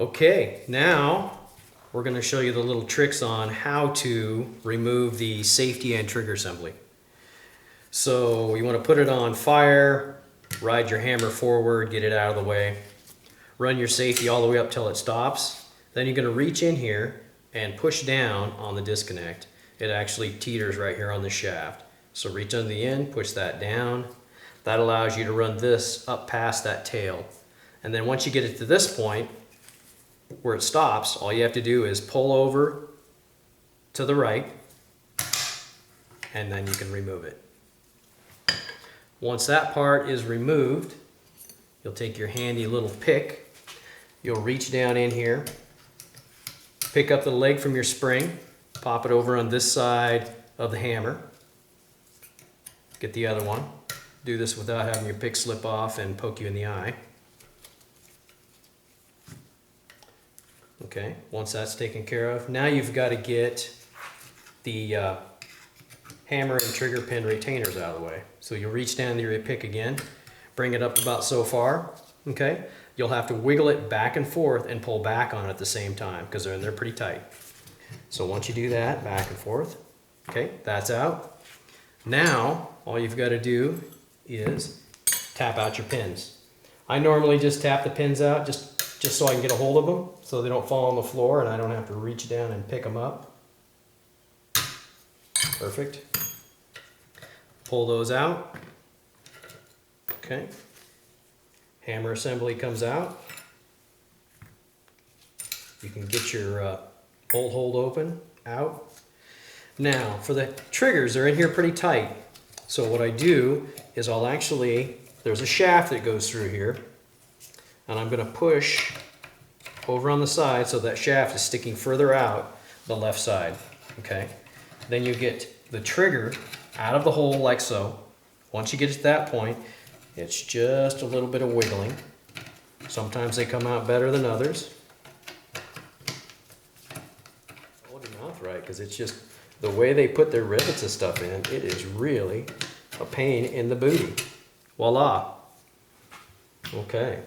Okay, now we're going to show you the little tricks on how to remove the safety and trigger assembly. So you want to put it on fire, ride your hammer forward, get it out of the way, run your safety all the way up till it stops. Then you're going to reach in here and push down on the disconnect. It actually teeters right here on the shaft. So reach under the end, push that down. That allows you to run this up past that tail. And then once you get it to this point, where it stops, all you have to do is pull over to the right, and then you can remove it. Once that part is removed, you'll take your handy little pick, you'll reach down in here, pick up the leg from your spring, pop it over on this side of the hammer, get the other one. Do this without having your pick slip off and poke you in the eye. Okay, once that's taken care of, now you've got to get the hammer and trigger pin retainers out of the way. So you'll reach down to your pick again, bring it up about so far, okay? You'll have to wiggle it back and forth and pull back on it at the same time because they're pretty tight. So once you do that, back and forth, okay, that's out. Now, all you've got to do is tap out your pins. I normally just tap the pins out just so I can get a hold of them so they don't fall on the floor and I don't have to reach down and pick them up. Perfect. Pull those out. Okay. Hammer assembly comes out. You can get your bolt hold open out. Now for the triggers, they're in here pretty tight. So what I do is there's a shaft that goes through here, and I'm going to push over on the side so that shaft is sticking further out the left side. Okay. Then you get the trigger out of the hole like so. Once you get to that point, it's just a little bit of wiggling. Sometimes they come out better than others. Hold your mouth right, because it's just the way they put their rivets and stuff in, it is really a pain in the booty. Voila. Okay.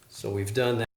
So we've done that.